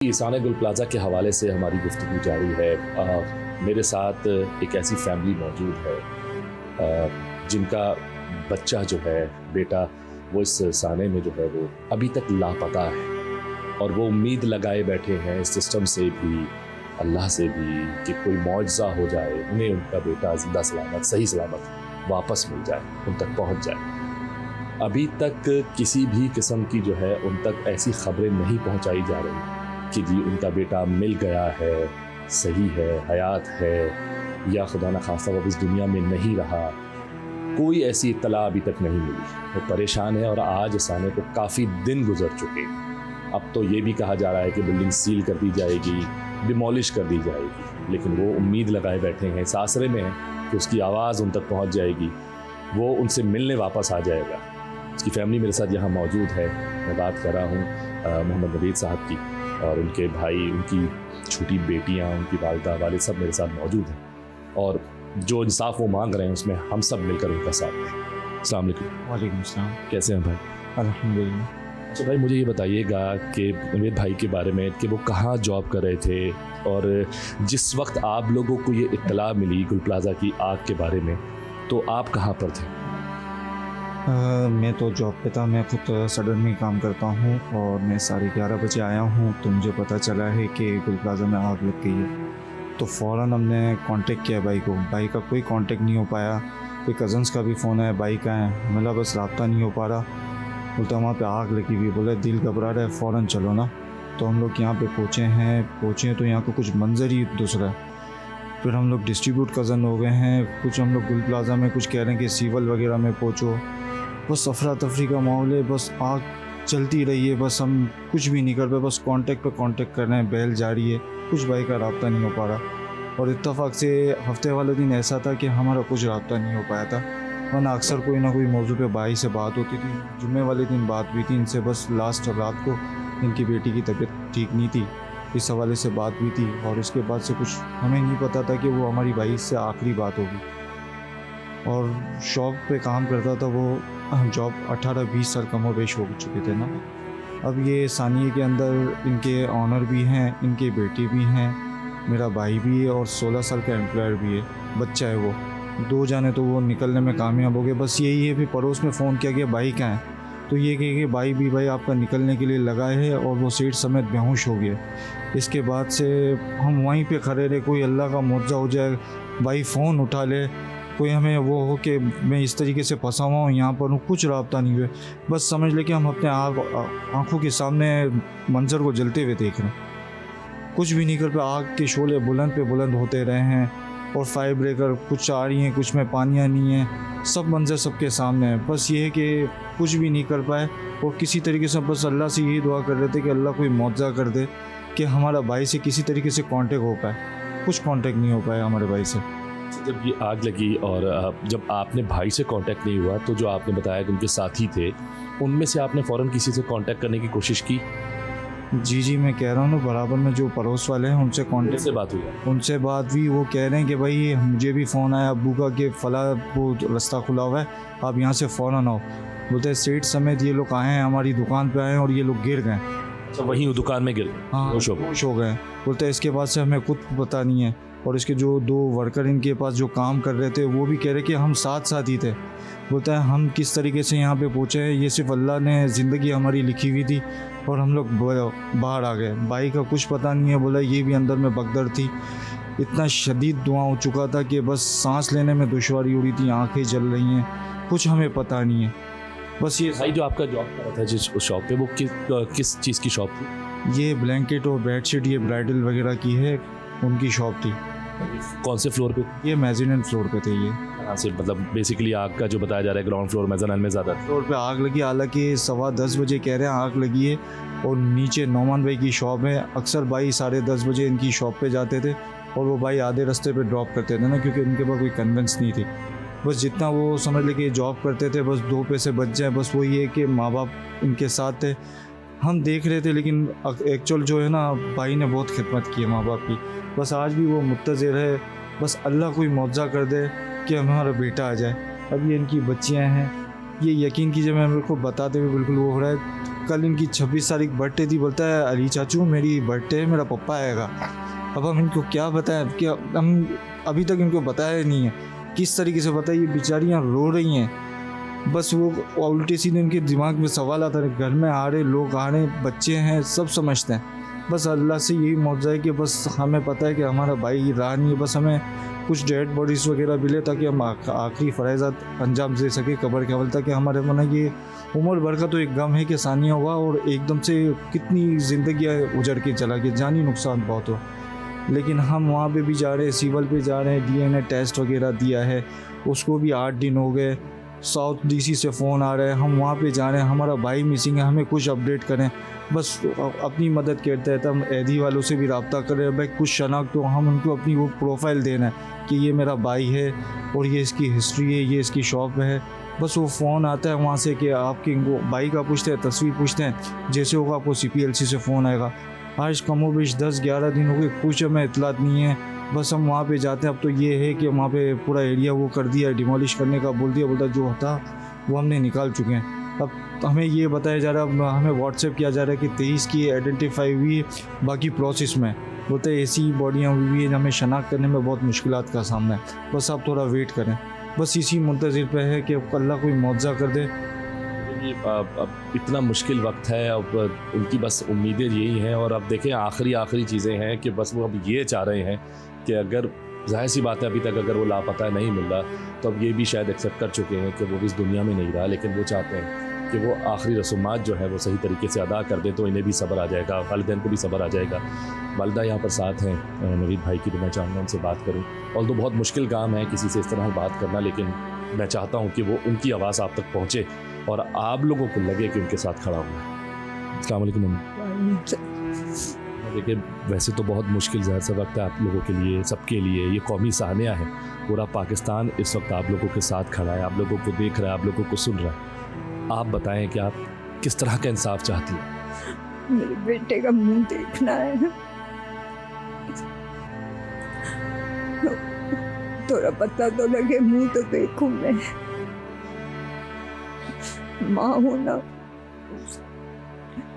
ईसाना गुल प्लाज़ा के हवाले से हमारी गुफ्तगू जारी है। मेरे साथ एक ऐसी फैमिली मौजूद है जिनका बच्चा जो है, बेटा, वो इस साने में जो है वो अभी तक लापता है और वो उम्मीद लगाए बैठे हैं सिस्टम से भी, अल्लाह से भी, कि कोई मौजज़ा हो जाए, उन्हें उनका बेटा ज़िंदा सलामत, सही सलामत वापस मिल जाए, उन तक पहुंच जाए। अभी तक किसी भी किस्म की जो है उन तक ऐसी खबरें नहीं पहुंचाई जा रही कि जी उनका बेटा मिल गया है, सही है, हयात है, या खुदा न खास्ता वो इस दुनिया में नहीं रहा। कोई ऐसी इत्तला अभी तक नहीं मिली। वो परेशान है और आज साने को काफ़ी दिन गुजर चुके हैं। अब तो ये भी कहा जा रहा है कि बिल्डिंग सील कर दी जाएगी, डिमोलिश कर दी जाएगी, लेकिन वो उम्मीद लगाए बैठे हैं, इस आसरे में है कि उसकी आवाज़ उन तक पहुँच जाएगी, वो उनसे मिलने वापस आ जाएगा। उसकी फैमिली मेरे साथ यहाँ मौजूद है। मैं बात कर रहा हूँ मोहम्मद नवीद साहब की, और उनके भाई, उनकी छोटी बेटियां, उनकी वालिदा, वालिद सब मेरे साथ मौजूद हैं और जो इंसाफ वो मांग रहे हैं उसमें हम सब मिलकर उनका साथ दें। अस्सलाम वालेकुम। वालेकुम सलाम। कैसे हैं भाई? अल्हम्दुलिल्लाह। अच्छा भाई, मुझे ये बताइएगा कि नवीद भाई के बारे में, कि वो कहाँ जॉब कर रहे थे और जिस वक्त आप लोगों को ये इत्तला मिली गुल प्लाज़ा की आग के बारे में, तो आप कहाँ पर थे? मैं तो जॉब पे था। मैं खुद सडन में काम करता हूँ और मैं 11:30 बजे आया हूँ तो मुझे पता चला है कि गुल प्लाज़ा में आग लग गई है। तो फ़ौरन हमने कांटेक्ट किया भाई को। भाई का कोई कांटेक्ट नहीं हो पाया। कोई कज़न्स का भी फ़ोन है, भाई का है, मतलब बस रब्ता नहीं हो पा रहा। बोलता वहाँ पे आग लगी हुई। बोले दिल घबरा रहा है, फ़ौरन चलो ना। तो हम लोग यहाँ पे पहुँचे तो यहाँ का कुछ मंजर ही दूसरा है। फिर हम लोग डिस्ट्रीब्यूट कज़न हो गए हैं। कुछ हम लोग गुल प्लाज़ा में कुछ कह रहे हैं कि सिवल वगैरह में पहुँचो। बस अफरा तफरी का माहौल है, बस आग चलती रही है, बस हम कुछ भी नहीं कर पाए, बस कांटेक्ट पे कांटेक्ट कर रहे हैं, बेल जारी है, कुछ भाई का रब्ता नहीं हो पा रहा। और इत्तफाक से हफ्ते वाले दिन ऐसा था कि हमारा कुछ रब्ता नहीं हो पाया था, वरना अक्सर कोई ना कोई मौजू पे भाई से बात होती थी। जुम्मे वाले दिन बात हुई थी इनसे, बस लास्ट रात को इनकी बेटी की तबीयत ठीक नहीं थी, इस हवाले से बात हुई थी। और इसके बाद से कुछ हमें नहीं पता था कि वो हमारी भाई से आखिरी बात होगी। और शॉप पे काम करता था वो, जॉब 18-20 साल कम बेश हो चुके थे ना। अब ये सानिए के अंदर इनके ऑनर भी हैं, इनके बेटे भी हैं, मेरा भाई भी है और 16 साल का एम्प्लॉयर भी है, बच्चा है वो। 2 जाने तो वो निकलने में कामयाब हो गए। बस यही है, फिर पड़ोस में फ़ोन किया कि भाई कहाँ है, तो ये कहे कि भाई आपका निकलने के लिए लगा है, और वो सीट समेत बेहोश हो गया। इसके बाद से हम वहीं पे खड़े रहे, कोई अल्लाह का मुआवजा हो जाए, भाई फ़ोन उठा ले, कोई हमें वो हो कि मैं इस तरीके से फंसा हुआ हूँ, यहाँ पर हूँ, कुछ रब्ता नहीं हुए। बस समझ ले कि हम अपने आँखों के सामने मंजर को जलते हुए देख रहे हैं, कुछ भी नहीं कर पाए। आग के शोले बुलंद पे बुलंद होते रहे हैं और फायर ब्रेकर कुछ आ रही हैं, कुछ में पानियाँ नहीं हैं, सब मंजर सबके सामने है। बस ये है कि कुछ भी नहीं कर पाए और किसी तरीके से बस अल्लाह से यही दुआ कर रहे थे कि अल्लाह कोई मुआवजा कर दे कि हमारा भाई से किसी तरीके से कांटेक्ट हो पाए। कुछ कांटेक्ट नहीं हो पाया हमारे भाई से। जब ये आग लगी और जब आपने भाई से कांटेक्ट नहीं हुआ, तो जो आपने बताया कि उनके साथी थे, उनमें से आपने फ़ौरन किसी से कांटेक्ट करने की कोशिश की? जी, मैं कह रहा हूँ ना, बराबर में जो पड़ोस वाले हैं उनसे कांटेक्ट से बात हुई? उनसे बात हुई। वो कह रहे हैं कि भाई मुझे भी फ़ोन आया अब्बू का कि फ़ला वो रास्ता खुला हुआ है, आप यहाँ से फ़ौरन आओ। बोलते हैं सेठ समेत ये लोग आए हैं, हमारी दुकान पे आए हैं और ये लोग गिर गए। अच्छा, वहीं दुकान में गिर गए? हाँ, होश हो गए। बोलते हैं इसके बाद से हमें खुद पता नहीं है। और इसके जो 2 वर्कर इनके पास जो काम कर रहे थे वो भी कह रहे कि हम साथ ही थे। बोलता है हम किस तरीके से यहाँ पे पहुँचे हैं, ये सिर्फ अल्लाह ने ज़िंदगी हमारी लिखी हुई थी और हम लोग बाहर आ गए। भाई का कुछ पता नहीं है। बोला ये भी अंदर में बगदर थी, इतना शदीद धुआं हो चुका था कि बस सांस लेने में दुश्वारी हो रही थी, आँखें जल रही हैं, कुछ हमें पता नहीं है। बस ये भाई जो आपका जॉब कर रहा था जिस उस शॉप पे, वो किस चीज़ की शॉप थी? ये ब्लैंकेट और बेडशीट, ये ब्राइडल वगैरह की है, उनकी शॉप थी। कौन से फ्लोर पे? ये मेज़ानिन फ्लोर पे थे। ये कहाँ से, मतलब बेसिकली आग का जो बताया जा रहा है ग्राउंड फ्लोर मेज़ानिन में ज़्यादा फ्लोर पे आग लगी। हालांकि 10:15 बजे कह रहे हैं आग लगी है और नीचे नौमान भाई की शॉप है। अक्सर भाई 10:30 बजे इनकी शॉप पे जाते थे और वो भाई आधे रास्ते पे ड्रॉप करते थे ना, क्योंकि उनके पास कोई कन्वेंस नहीं थी। बस जितना वो समझ ले कि जॉब करते थे, बस 2 पैसे बच जाए, बस वो ये कि माँ बाप इनके साथ थे, हम देख रहे थे। लेकिन एक्चुअल जो है ना, भाई ने बहुत खिदमत की है माँ बाप की। बस आज भी वो मुत्तज़िर है, बस अल्लाह कोई मुआवजा कर दे कि हमारा बेटा आ जाए। अब ये इनकी बच्चियाँ हैं, ये यकीन कीजिए मैं मेरे को बताते हुए बिल्कुल वो हो रहा है। कल इनकी 26 तारीख बर्थडे थी, बोलता है अली चाचू मेरी बर्थडे है, मेरा पप्पा आएगा। अब हम इनको क्या बताएं, क्या हम अभी तक इनको बताया नहीं है, किस तरीके से बताएं। ये बेचारियाँ रो रही हैं, बस वो उल्टे सीधे इनके दिमाग में सवाल आता है। घर में आ रहे लोग आ रहे, बच्चे हैं, सब समझते हैं। बस अल्लाह से यही मौजूद है कि बस हमें पता है कि हमारा भाई रहा नहीं है, बस हमें कुछ डेड बॉडीज़ वगैरह मिले ताकि हम आखिरी फ़राइज़ात अंजाम दे सके कब्र के हवाले। ताकि हमारे मन ये उम्र भर का तो एक गम है कि सानिया हुआ और एकदम से कितनी ज़िंदगियाँ उजड़ के चला गया, जानी नुकसान बहुत हो। लेकिन हम वहाँ पे भी जा रहे हैं, सिविल पे जा रहे हैं, DNA टेस्ट वगैरह दिया है, उसको भी 8 दिन हो गए। साउथ DC से फ़ोन आ रहा है, हम वहाँ पे जा रहे हैं, हमारा भाई मिसिंग है, हमें कुछ अपडेट करें। बस अपनी मदद करते हैं, तो हम ऐदी वालों से भी रब्ता कर रहे हैं, भाई कुछ शनाख्त तो हम उनको अपनी वो प्रोफाइल देना है कि ये मेरा भाई है और ये इसकी हिस्ट्री है, ये इसकी शॉप है। बस वो फ़ोन आता है वहाँ से कि आपके भाई का पूछते हैं, तस्वीर पूछते हैं, जैसे होगा आपको CPLC से फ़ोन आएगा। आज कमोबेश 10-11 दिन हो गए, कुछ हमें इतलात नहीं है। बस हम वहाँ पे जाते हैं। अब तो ये है कि वहाँ पे पूरा एरिया वो कर दिया, डिमोलिश करने का बोल दिया, बोलता जो था वो हमने निकाल चुके हैं। अब हमें ये बताया जा रहा है, हमें व्हाट्सएप किया जा रहा है कि 23 की आइडेंटिफाई हुई है, बाकी प्रोसेस में। बोलते हैं ऐसी बॉडियाँ हुई हैं, हमें शनाख्त करने में बहुत मुश्किलात का सामना है, बस आप थोड़ा वेट करें। बस इसी मुंतज़िर पे है कि अल्लाह कोई मुआवजा कर दे। अब इतना मुश्किल वक्त है, अब उनकी बस उम्मीदें यही हैं। और अब देखें आखिरी चीज़ें हैं कि बस वो अब ये चाह रहे हैं कि अगर ज़ाहिर सी बात है अभी तक अगर वो लापता नहीं मिल रहा तो अब ये भी शायद एक्सेप्ट कर चुके हैं कि वो भी इस दुनिया में नहीं रहा, लेकिन वो चाहते हैं कि वो आखिरी रसूमात जो है वो सही तरीके से अदा कर दें तो इन्हें भी सब्र आ जाएगा, वालिदैन को भी सब्र आ जाएगा। वालिदा यहाँ पर साथ हैं नवीद भाई की, तो मैं चाहूँगा उनसे बात करूँ। और तो बहुत मुश्किल काम है किसी से इस तरह बात करना, लेकिन मैं चाहता हूँ कि वो उनकी आवाज़ आप तक पहुँचे और आप लोगों को लगे कि उनके साथ खड़ा हुआ। अस्सलाम वालेकुम मम्मी। देखिए वैसे तो बहुत मुश्किल ज़ाहिर सा वक्त है आप लोगों के लिए, सबके लिए। ये कौमी सानिया है, पूरा पाकिस्तान इस वक्त आप लोगों के साथ खड़ा है, आप लोगों को देख रहा है, आप लोगों को सुन रहा है। आप बताएं कि आप किस तरह का इंसाफ चाहती हैं? मेरे बेटे का मुंह देखना है, थोड़ा पता तो लगे, मुंह तो देखूं मैं। माँ हूं ना,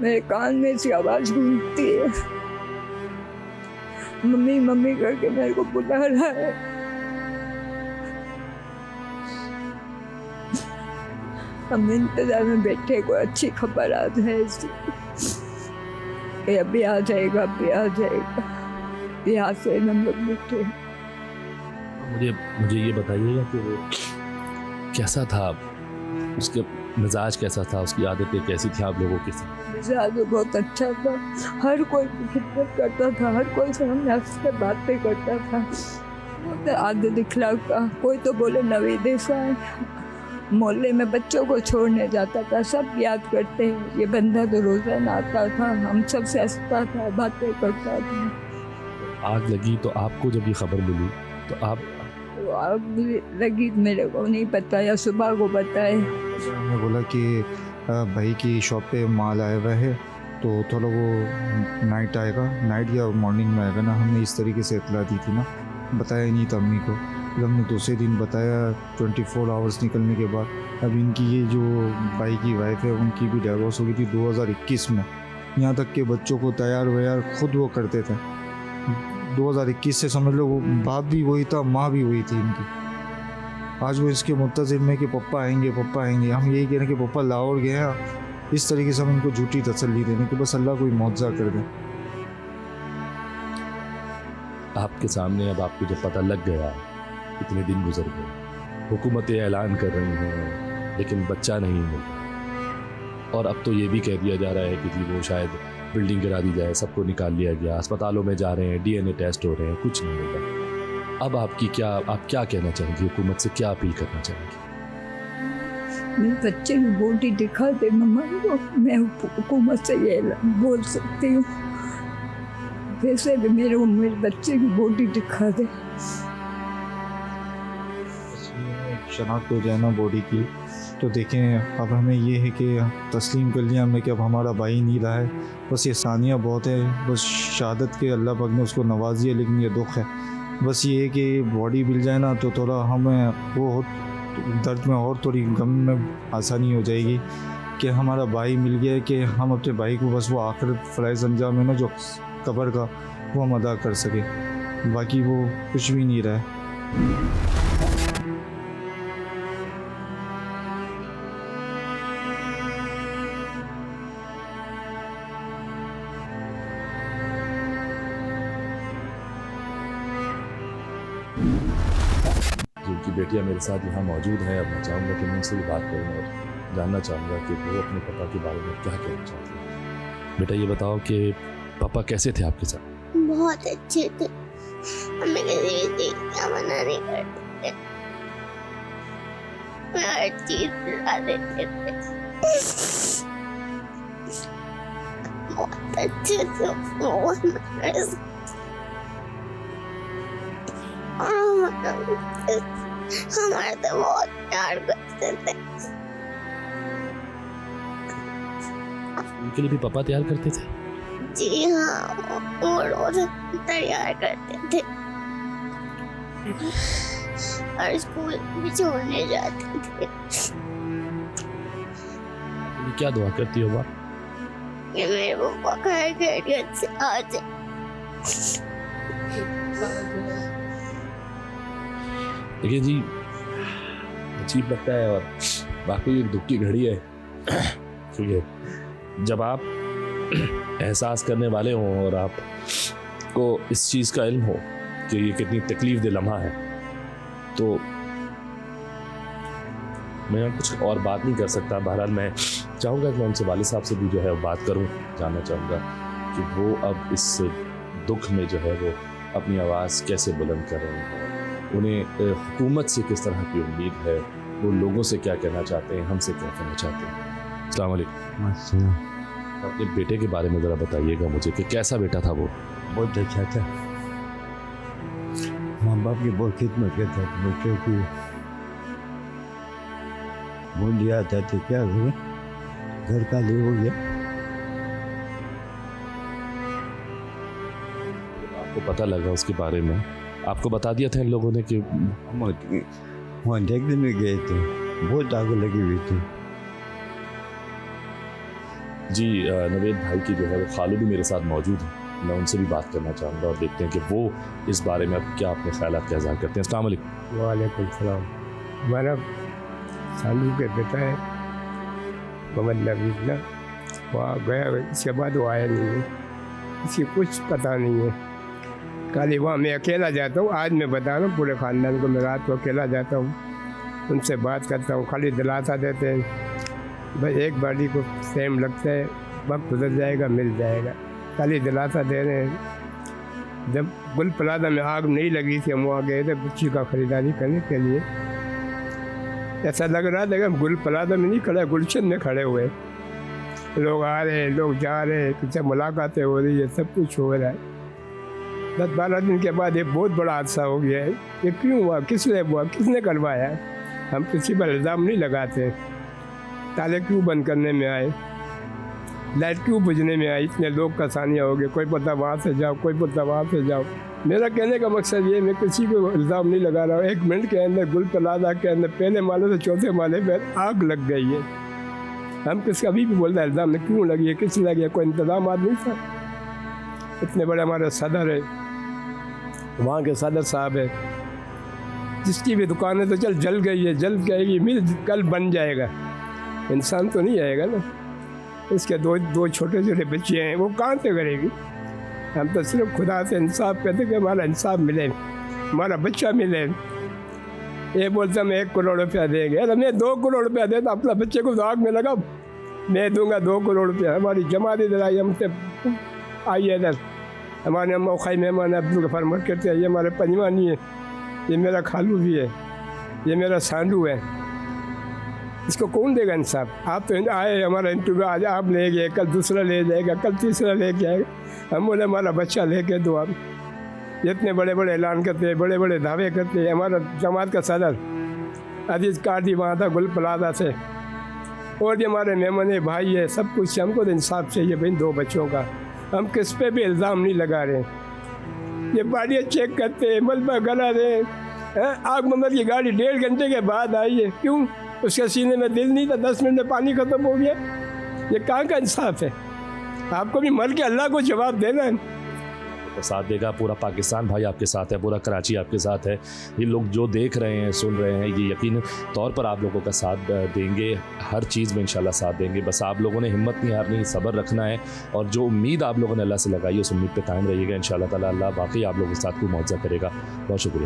मेरे कान में सी आवाज गूंजती है, मम्मी मम्मी करके मेरे को बुला रहा है। हम इंतजार में बैठे, कोई अच्छी खबर आ जाए कि अभी आ जाएगा, अभी आ जाएगा। यहाँ से हम लोग बैठे। मुझे ये बताइएगा कि वो कैसा था, उसके मिजाज कैसा था, उसकी आदतें कैसी थी आप लोगों के साथ? मिजाज बहुत अच्छा था, हर कोई की खिदमत करता था, हर कोई से हम हंस के बातें करता था। आदत दिखला का कोई तो बोले नवीद ऐसा है, मोहल्ले में बच्चों को छोड़ने जाता था, सब याद करते हैं ये बंदा तो रोजाना आता था, हम सब से हंसता था, बातें करता था। आग लगी तो आपको जब ये खबर मिली तो आप? आग लगी मेरे को नहीं पता, या सुबह को बताए। हमने बोला कि भाई की शॉप पे माल आया हुआ है तो थोड़ा वो नाइट आएगा, नाइट या मॉर्निंग में आएगा ना। हमने इस तरीके से इतला दी थी ना, बताया नहीं था अम्मी को। फिर हमने दूसरे दिन बताया 24 आवर्स निकलने के बाद। अब इनकी ये जो भाई की वाइफ है उनकी भी डिवोर्स हो गई थी 2021 में। यहाँ तक के बच्चों को तैयार व्यार खुद वो करते थे। 2021 से समझ लो वो बाप भी वही था, माँ भी वही थी इनकी। आज वो इसके मुंतज़िर में कि पप्पा आएंगे पप्पा आएंगे। हम यही कह रहे हैं कि पप्पा लाहौर गए हैं। इस तरीके से हम इनको झूठी तसल्ली देने कि बस अल्लाह कोई मुआवजा कर दे। आपके सामने अब आपको जब पता लग गया, इतने दिन गुजर गए, हुकूमतें ऐलान कर रही हैं लेकिन बच्चा नहीं मिल रहा, और अब तो ये भी कह दिया जा रहा है कि जी वो शायद बिल्डिंग गिरा दी जाए, सबको निकाल लिया गया, अस्पतालों में जा रहे हैं, DNA टेस्ट हो रहे हैं, कुछ नहीं होगा। अब आप क्या कहना चाहेंगी, हुकूमत से क्या अपील करना चाहेंगी? मेरे बच्चे की बॉडी दिखा दे मम्मा को, मैं हुकूमत से ये बोल सकती हूँ। वैसे भी मेरे बच्चे की बॉडी दिखा दे। शनाख्त हो जाए ना बॉडी की तो देखें। अब हमें ये है कि तस्लीम कर लिया हमने कि अब हमारा भाई नहीं रहा है, बस ये सानिया बहुत है। बस शहादत के अल्लाह पाक ने उसको नवाजी है, लेकिन ये दुख है। बस ये है कि बॉडी मिल जाए ना तो थोड़ा हमें वो दर्द में और थोड़ी गम में आसानी हो जाएगी। कि हमारा भाई मिल गया है, कि हम अपने भाई को बस वो आखिर फ़राइज़ अंजाम है ना जो कब्र का, वो हम अदा कर सके, बाकी वो कुछ भी नहीं रहा है। जिनकी बेटियां मेरे साथ यहाँ मौजूद हैं, अब मैं चाहूँगा कि मैं उनसे भी बात करूँ और जानना चाहूँगा कि वो अपने पापा के बारे में क्या कहना चाहती हैं। बेटा ये बताओ कि पापा कैसे थे आपके साथ? बहुत अच्छे थे, हमें किसी भी चीज का मना नहीं करते थे, हर चीज दिला देते थे, बहुत अच्छे थे, बहुत nice। और हमारे तो बहुत प्यार करते थे। उनके लिए भी पापा तैयार करते थे? जी हाँ, वो रोज तैयार करते थे और स्कूल भी छोड़ने जाते थे। ये क्या दुआ करती हो आप? कि मेरे पापा खैर खैरियत से आ जाए। देखिए जी, अजीब लगता है और वाकई एक दुख की घड़ी है, क्योंकि जब आप एहसास करने वाले हों और आपको इस चीज़ का इल्म हो कि ये कितनी तकलीफ दे लम्हा है, तो मैं कुछ और बात नहीं कर सकता। बहरहाल मैं चाहूँगा कि मैं उनसे वालिद साहब से भी जो है बात करूँ, जानना चाहूँगा कि वो अब इस दुख में जो है वो अपनी आवाज़ कैसे बुलंद कर रहे हैं, उन्हें हुकूमत से किस तरह की उम्मीद है, वो लोगों से क्या कहना चाहते हैं, हमसे क्या कहना चाहते हैं। अस्सलाम वालेकुम। अपने बेटे के बारे में ज़रा बताइएगा मुझे कि कैसा बेटा था वो? बहुत अच्छा था, माँ बाप की बहुत खिदमत करता था बच्चों की। बोल दिया था तो क्या हुआ, घर का ले हो गया। आपको पता लगा उसके बारे में? आपको बता दिया था इन लोगों ने कि हम वहाँ देखने में गए थे, बहुत आग लगी हुई थी। जी नवेद भाई की जो है वो खालू भी मेरे साथ मौजूद है, मैं उनसे भी बात करना चाहूँगा और देखते हैं कि वो इस बारे में अब क्या अपने ख्यालात का इज़हार करते हैं। अस्सलाम वालेकुम। वालेकुम सलाम। हमारा सालू के बेटा है मोहम्मद नबीद ना, वहाँ गया, इसके बाद वो आया नहीं है, इसकी कुछ पता नहीं है। खाली वहाँ मैं अकेला जाता हूँ, आज मैं बता रहा हूँ पूरे ख़ानदान को, मैं रात को अकेला जाता हूँ, उनसे बात करता हूँ, खाली दिलासा देते हैं भाई एक बारी को टाइम लगता है, वक्त गुजर जाएगा, मिल जाएगा, खाली दिलासा दे रहे हैं। जब गुल प्लाजा में आग नहीं लगी थी, हम वहाँ गए थे बच्ची का ख़रीदारी करने के लिए, ऐसा लग रहा था कि हम गुल प्लाजा में नहीं खड़े, गुलशन में खड़े हुए, लोग आ रहे हैं, लोग जा रहे हैं, पीछे मुलाकातें हो रही है, सब कुछ हो रहा है। 10-12 दिन के बाद ये बहुत बड़ा हादसा हो गया है। ये क्यों हुआ, किसने हुआ, किसने करवाया? हम किसी पर इल्ज़ाम नहीं लगाते। ताले क्यों बंद करने में आए, लाइट क्यों बुझने में आई, इतने लोग का सानिया हो गए, कोई पता वहाँ से जाओ, कोई पता वहाँ से जाओ। मेरा कहने का मकसद ये, मैं किसी को इल्ज़ाम नहीं लगा रहा हूँ। 1 मिनट के अंदर गुल प्लाजा के अंदर पहले माले से चौथे माले पर आग लग गई है। हम किसका भी बोलते हैं इल्ज़ाम में क्यों लगी है, किस लगी है, कोई इंतज़ाम आदमी था? इतने बड़े हमारे सदर है, वहाँ के सदर साहब है, जिसकी भी दुकान है तो चल जल गई है, जल जाएगी, मिल कल बन जाएगा, इंसान तो नहीं आएगा ना। इसके दो छोटे छोटे बच्चे हैं, वो कहाँ से करेगी? हम तो सिर्फ खुदा से इंसाफ कहते कि हमारा इंसाफ मिले, हमारा बच्चा मिले। ये बोलता मैं 1 करोड़ रुपया देंगे, अरे मैं 2 करोड़ रुपया देता, अपना बच्चे को आग में लगा, मैं दूंगा 2 करोड़ रुपया। हमारी जमात इधर आई, हमसे आई है इधर, हमारे अम्मा खाई मेहमान अब्दुल गफार मर करते हैं, ये हमारे पंजवानी है, ये मेरा खालू भी है, ये मेरा सांडू है, इसको कौन देगा इंसाफ? आप तो आए, हमारा इंटरव्यू आज आप ले गए, कल दूसरा ले जाएगा, कल तीसरा लेके आएगा, हम बोले हमारा बच्चा लेके दो। आप इतने बड़े बड़े ऐलान करते हैं, बड़े बड़े दावे करते हैं। हमारा जमात का सदर अजीज़ कादी वहाँ था गुल प्लाजा से, और ये हमारे मेहमान भाई है, सब कुछ। हमको तो इंसाफ चाहिए भाई 2 बच्चों का, हम किस पे भी इल्ज़ाम नहीं लगा रहे। ये बाड़ियाँ चेक करते हैं, मलबा गला रहे, आग मोहम्मद की गाड़ी 1.5 घंटे के बाद आई है, क्यों? उसके सीने में दिल नहीं था, 10 मिनट में पानी खत्म हो गया। ये कहाँ का इंसाफ है? आपको भी मर के अल्लाह को जवाब देना है। तो साथ देगा पूरा पाकिस्तान भाई आपके साथ है, पूरा कराची आपके साथ है। ये लोग जो देख रहे हैं, सुन रहे हैं, ये यकीन तौर पर आप लोगों का साथ देंगे, हर चीज़ में इंशाल्लाह साथ देंगे। बस आप लोगों ने हिम्मत नहीं हारनी, सब्र रखना है, और जो उम्मीद आप लोगों ने अल्लाह से लगाई उस उम्मीद पे कायम रहिएगा। इंशाल्लाह ताला अल्लाह वाकई आप लोगों के साथ कोई मुआवजा करेगा। बहुत शुक्रिया।